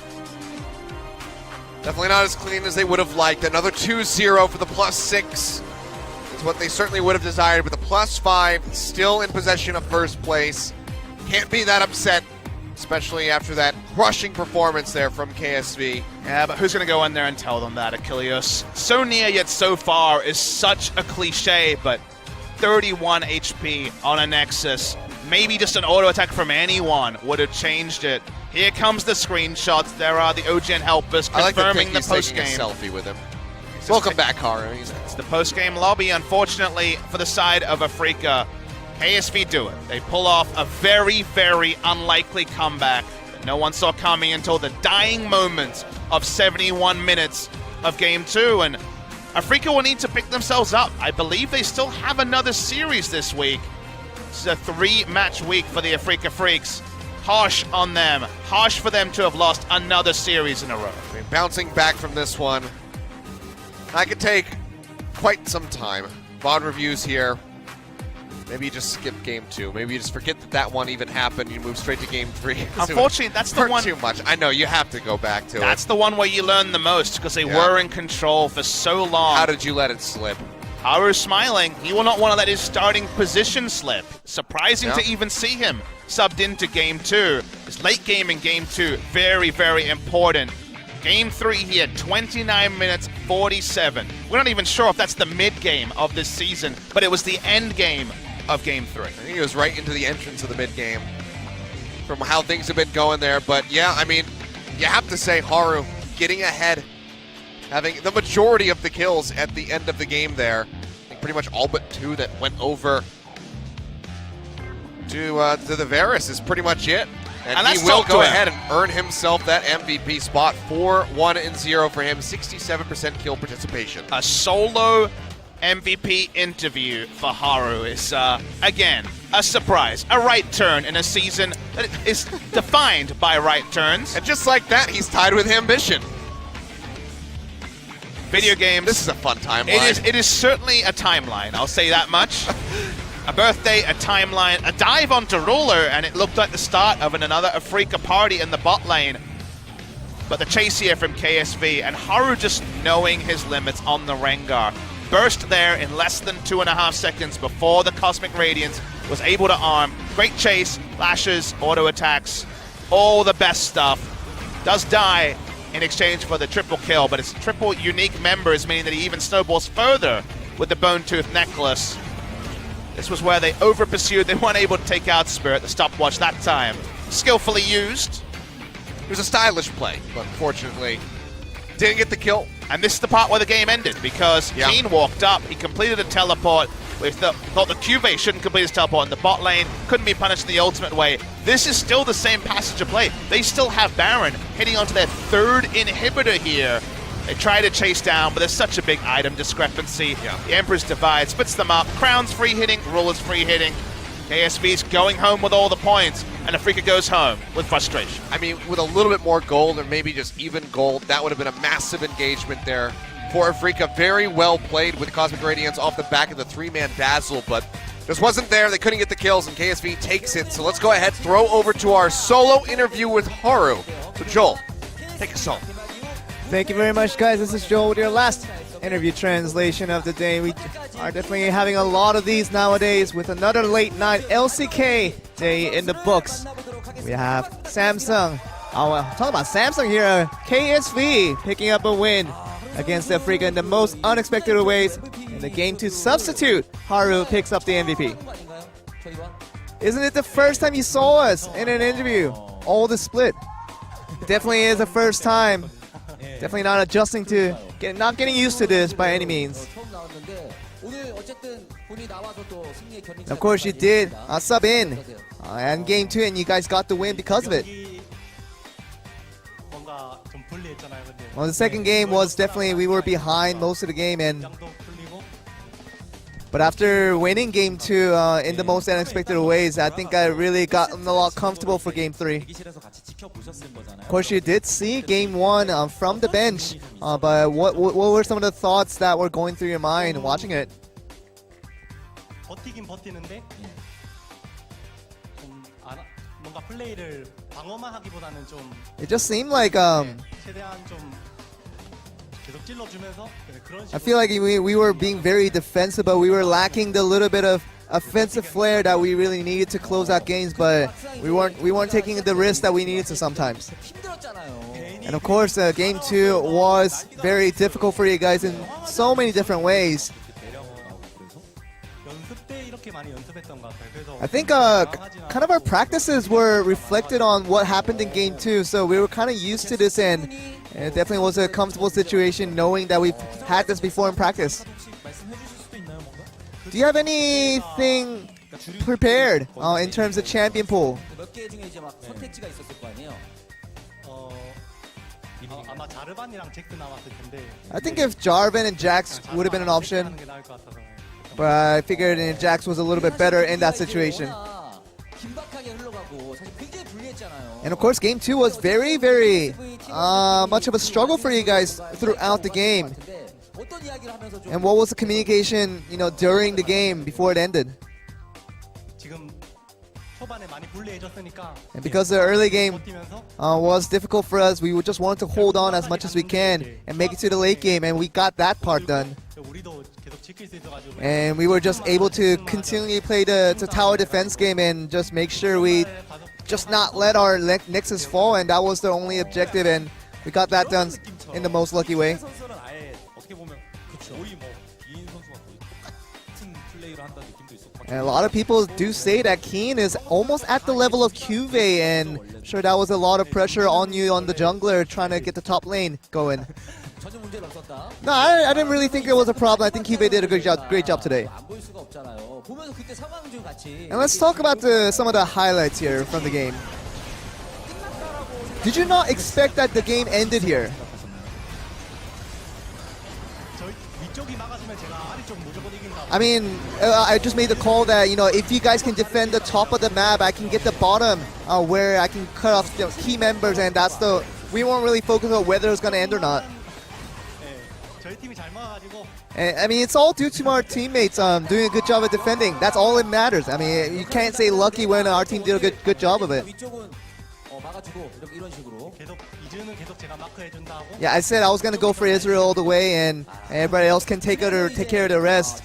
A: Definitely not as clean as they would have liked. Another 2-0 for the +6 is what they certainly would have desired, but the +5 still in possession of first place. Can't be that upset, especially after that crushing performance there from KSV.
B: Yeah, but who's going to go in there and tell them that, Achilles? So near yet so far is such a cliche, but 31 HP on a Nexus. Maybe just an auto attack from anyone would have changed it. Here comes the screenshots. There are the OGN helpers confirming the post-game.
A: Taking a selfie with him. Welcome back, Haru.
B: It's the post-game lobby. Unfortunately, for the side of Afreeca, KSV do it. They pull off a very, very unlikely comeback that no one saw coming until the dying moments of 71 minutes of Game 2. And Afreeca will need to pick themselves up. I believe they still have another series this week. This is a 3-match week for the Afreeca Freecs. Harsh on them. Harsh for them to have lost another series in a row.
A: I mean, bouncing back from this one, that could take quite some time. VOD reviews here. Maybe you just skip Game 2. Maybe you just forget that one even happened. You move straight to Game 3.
B: Unfortunately, that's the one.
A: Too much. I know, you have to go back to it.
B: That's the one where you learn the most because they were in control for so long.
A: How did you let it slip?
B: Haru's smiling. He will not want to let his starting position slip. Surprising to even see him subbed into Game 2. His late game in Game 2, very, very important. Game 3 here, 29 minutes 47. We're not even sure if that's the mid-game of this season, but it was the end game of Game 3.
A: I think it was right into the entrance of the mid-game from how things have been going there. But yeah, I mean, you have to say Haru getting ahead, having the majority of the kills at the end of the game there. I think pretty much all but 2 that went over to the Varus is pretty much it. And he will go ahead and earn himself that MVP spot. 4-1-0 for him, 67% kill participation.
B: A solo MVP interview for Haru is, again, a surprise. A right turn in a season that is defined by right turns.
A: And just like that, he's tied with ambition.
B: Video games.
A: This is a fun timeline.
B: It is certainly a timeline, I'll say that much. A birthday, a timeline, a dive onto Ruler, and it looked like the start of another Afreeca party in the bot lane. But the chase here from KSV, and Haru just knowing his limits on the Rengar. Burst there in less than 2.5 seconds before the Cosmic Radiance was able to arm. Great chase, flashes, auto attacks, all the best stuff. Does die in exchange for the triple kill, but it's triple unique members, meaning that he even snowballs further with the Bone Tooth Necklace. This was where they over-pursued. They weren't able to take out Spirit, the stopwatch that time. Skillfully used.
A: It was a stylish play, but unfortunately didn't get the kill.
B: And this is the part where the game ended, because Keen walked up, he completed a teleport. We thought the QV shouldn't complete his teleport in the bot lane, couldn't be punished in the ultimate way. This is still the same passage of play. They still have Baron hitting onto their 3rd inhibitor here. They try to chase down, but there's such a big item discrepancy. The Emperor's Divide splits them up. Crown's free hitting, Ruler's free hitting. KSV's going home with all the points, and Afreeca goes home with frustration.
A: I mean, with a little bit more gold, or maybe just even gold, that would have been a massive engagement there for Afreeca. Very well played with Cosmic Radiance off the back of the 3-man Dazzle, but this wasn't there. They couldn't get the kills, and KSV takes it. So let's go ahead, throw over to our solo interview with Haru. So Joel, take us home.
D: Thank you very much, guys. This is Joel with your last interview translation of the day. We are definitely having a lot of these nowadays with another late night LCK day in the books. We have Samsung. Talking about Samsung here. KSV picking up a win against Afreeca in the most unexpected of ways. In the Game 2 substitute, Haru picks up the MVP. Isn't it the first time you saw us in an interview? All the split. It definitely is the first time. Definitely not adjusting to, not getting used to this by any means. Of course, you did sub in and Game 2, and you guys got the win because of it. Well, the second game was definitely, we were behind most of the game, but after winning Game 2 in the most unexpected ways, I think I really got a lot comfortable for Game 3. Of course, you did see Game 1 from the bench, but what were some of the thoughts that were going through your mind watching it?
E: 버티긴 버티는데 좀 뭔가 플레이를 방어만 하기보다는 좀
D: It just seemed like
E: 최대한 좀 계속 찔러주면서 그런
D: I feel like we were being very defensive, but we were lacking the little bit of offensive flair that we really needed to close out games, but we weren't taking the risk that we needed to sometimes. And of course, Game 2 was very difficult for you guys in so many different ways. I think kind of our practices were reflected on what happened in Game 2, so we were kind of used to this, and it definitely was a comfortable situation knowing that we've had this before in practice. Do you have anything prepared in terms of champion pool? I think if Jarvan and Jax would have been an option, but I figured Jax was a little bit better in that situation. And of course, Game 2 was very, very much of a struggle for you guys throughout the game. And what was the communication, during the game before it ended? And because the early game was difficult for us, we just wanted to hold on as much as we can and make it to the late game, and we got that part done.
E: 우리도 계속 지킬 수 있어가지고.
D: And we were just able to continually play the tower defense game and just make sure we just not let our nexus fall, and that was the only objective, and we got that done in the most lucky way.
F: 선수는 아예 어떻게 보면 거의 뭐 기인 선수가 거의 똑같은 플레이를 한다는 느낌도 있었고.
D: And a lot of people do say that Keen is almost at the level of QV, and I'm sure that was a lot of pressure on you on the jungler trying to get the top lane going.
G: 전혀 문제는 없었다.
D: No, I didn't really think it was a problem. I think QV did a great job today.
G: 안 보일 수가 없잖아요. 보면서 그때 상황 좀 같이.
D: And let's talk about some of the highlights here from the game. Did you not expect that the game ended here?
E: 저희 위쪽이 막아주면 제가 아래쪽 무조건 이긴다.
D: I mean, I just made the call that, you know, if you guys can defend the top of the map, I can get the bottom where I can cut off the key members, and that's the... We weren't really focused on whether it's going to end or not.
E: 네, 저희 팀이 잘 막아가지고.
D: And, I mean, it's all due to our teammates doing a good job at defending. That's all that matters. I mean, you can't say lucky when our team did a good job of it.
G: 위쪽은 막아주고 이런 식으로.
E: 계속 이즈는 계속 제가 마크해준다 하고.
D: Yeah, I said I was going to go for Israel all the way, and everybody else can take care of the rest.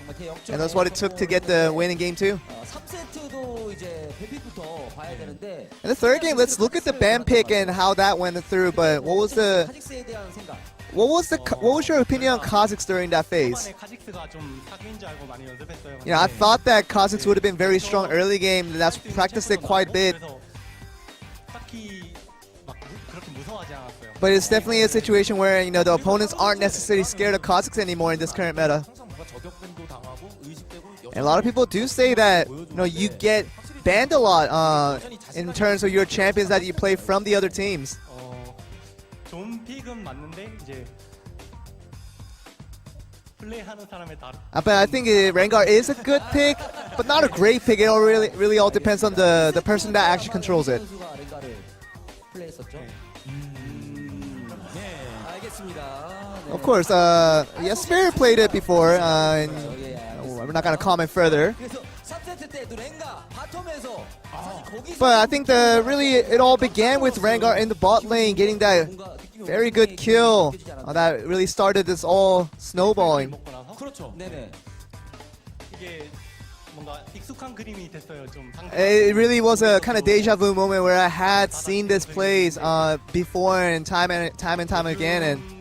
D: And that's what it took to get the win in game 2.
G: 3세트도 이제 뱀픽부터 봐야 되는데.
D: In the third game, let's look at the ban pick and how that went through. But what was
G: 카직스에 대한 생각.
D: what was your opinion on Kha'Zix during that phase?
E: 초반에 카직스가 좀 사기인 줄 알고 많이 연습했어요.
D: You know, I thought that Kha'Zix would have been very strong early game. And that's practiced it quite a bit.
E: 그래서 딱히 막 그렇게 무서워하지 않았어요.
D: But it's definitely a situation where, you know, the opponents aren't necessarily scared of Kha'Zix anymore in this current meta.
F: 항상 뭔가 저격밴도 당하고 의식되고
D: And a lot of people do say that, you know, you get banned a lot in terms of your champions that you play from the other teams.
E: 좋은 픽은 맞는데 이제 플레이하는 사람에 따라.
D: But I think Rengar is a good pick, but not a great pick. It all really all depends on the person that actually controls it.
G: 선수가 랭가를 플레이했었죠. 알겠습니다. 네.
D: Of course, yeah, Spirit played it before, and we're not gonna comment further.
G: 그래서 3세트 때도 랭가 바텀에서 거기서
D: But I think it all began with Rengar in the bot lane getting that
G: 뭔가 느낌이
D: very good kill that really started this all snowballing.
E: 먹고 나서
F: 그렇죠.
G: 네네.
E: 이게 뭔가 익숙한 그림이 됐어요. 좀 상대.
D: It really was a kind of deja vu moment where I had seen this plays before and time again, and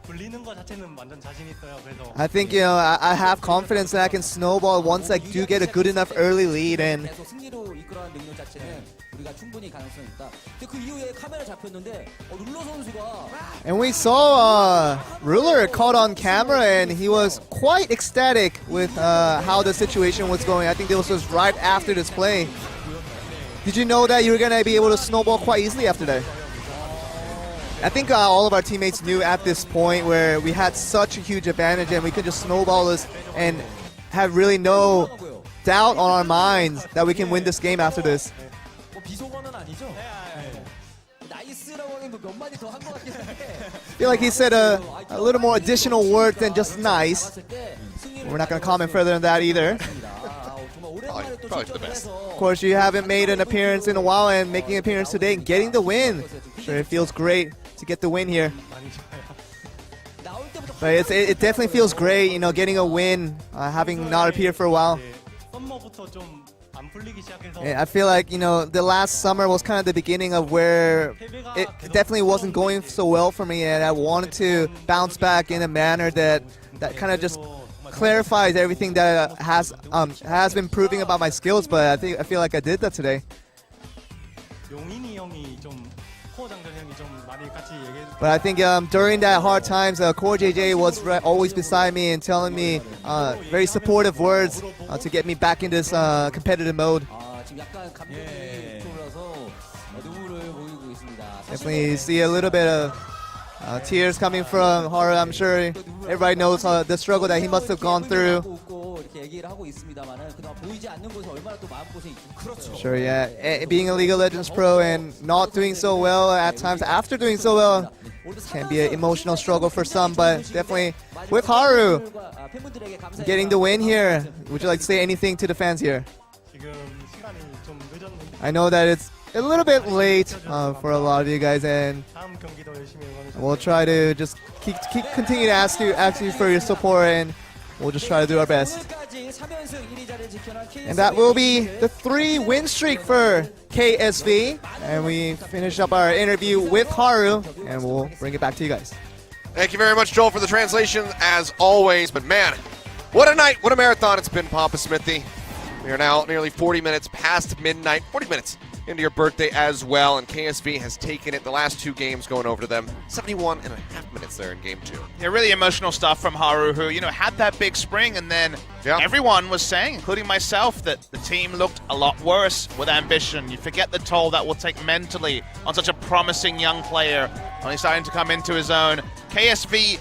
E: 굴리는 거 자체는 완전 자신 있어요. 그래서
D: I think, you know, I have confidence that I can snowball once I do get a good enough early lead. And
G: 계속 승리로 이끌어가는 능력 자체는 우리가 충분히 가능성이 있다. 근데 그 이후에 카메라 잡혔는데 룰러 선수가
D: And we saw Ruler caught on camera, and he was quite ecstatic with how the situation was going. I think this was right after this play. Did you know that you were going to be able to snowball quite easily after that? I think all of our teammates knew at this point where we had such a huge advantage and we could just snowball this and have really no doubt on our minds that we can win this game after this.
G: 뭐 비속어는 아니죠? 나이스라고 하긴 몇 마디 더 한 것 같긴 한데
D: I feel like he said a little more additional word than just nice.
G: 봤을 때 승리를
D: We're not going to comment further on that either.
G: 정말 오랜만에 또
A: Probably for the best.
G: 출전을
D: Of course, you haven't made an appearance in a while, and making an appearance today and getting the win. Sure, it feels great to get the win here.
E: 많이 좋아요.
G: 나올 때부터
D: But it definitely feels great, you know, getting a win, having not appeared for a while.
E: 이제 썸머부터 좀 안 풀리기 시작해서
D: And I feel like, you know, the last summer was kind of the beginning of where it definitely wasn't going so well for me, and I wanted to bounce back in a manner that kind of just clarifies everything that has been proving about my skills. But I feel like I did that today.
E: 용인이 형이 좀 코어 장전 형이 좀 많이 같이 얘기해.
D: But I think during that hard times, Core JJ was always beside me and telling me very supportive words to get me back in this competitive mode.
G: 지금 약간 감정이 올라서 눈물을 보이고 있습니다.
D: Definitely see a little bit of tears coming from Haru. I'm sure everybody knows the struggle that he must have gone through.
G: 이렇게 얘기를 하고 있습니다만은 그동안 보이지 않는 곳에 얼마나 또 마음고생이 있죠. 그렇죠.
D: Sure, yeah. Being a League of Legends pro and not doing so well at times after doing so well can be an emotional struggle for some, but definitely with Haru getting the win here, would you like to say anything to the fans here?
E: 지금 시간이 좀 늦었는데
D: I know that a little bit late for a lot of you guys, and
E: 다음 경기도 열심히 응원해
D: we'll try to just continue to ask you for your support, and we'll just try to do our best.
G: 오늘까지 3연승 1위 자리를 지켜난 KSV
D: And that will be the 3-win streak for KSV. And we finish up our interview with Haru, and we'll bring it back to you guys.
A: Thank you very much, Joel, for the translation, as always. But man, what a night, what a marathon it's been, Papa Smithy. We are now nearly 40 minutes past midnight, 40 minutes into your birthday as well, and KSV has taken it the last 2 games going over to them. 71 and a half minutes there in game 2.
B: Yeah, really emotional stuff from Haru, who, had that big spring, and then everyone was saying, including myself, that the team looked a lot worse with ambition. You forget the toll that will take mentally on such a promising young player when he's starting to come into his own. KSV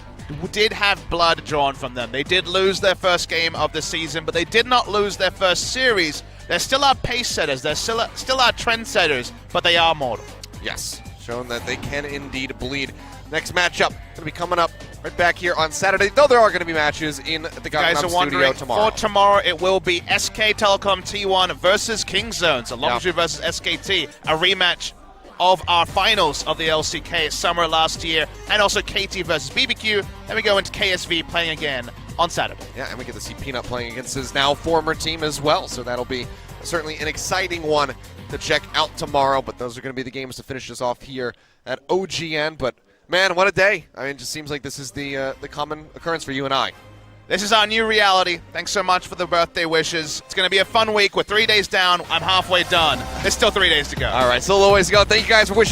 B: did have blood drawn from them. They did lose their first game of the season, but they did not lose their first series. They're still our pace setters, they're still our trend setters, but they are mortal.
A: Yes, showing that they can indeed bleed. Next matchup going to be coming up right back here on Saturday, though there are going to be matches in the
B: Guys
A: Gangnam
B: are wondering,
A: studio tomorrow.
B: for tomorrow it will be SK Telecom T1 versus Kingzone, so Longzhu versus SKT, a rematch of our finals of the LCK summer last year, and also KT versus BBQ. Then we go into KSV playing again on Saturday.
A: Yeah, and we get to see Peanut playing against his now former team as well, so that'll be certainly an exciting one to check out tomorrow. But those are going to be the games to finish us off here at OGN. But man, what a day! I mean, it just seems like this is the common occurrence for you and I.
B: This is our new reality. Thanks so much for the birthday wishes. It's going to be a fun week. We're 3 days down. I'm halfway done. There's still 3 days to go.
A: All right, still a ways to go. Thank you guys for wishing.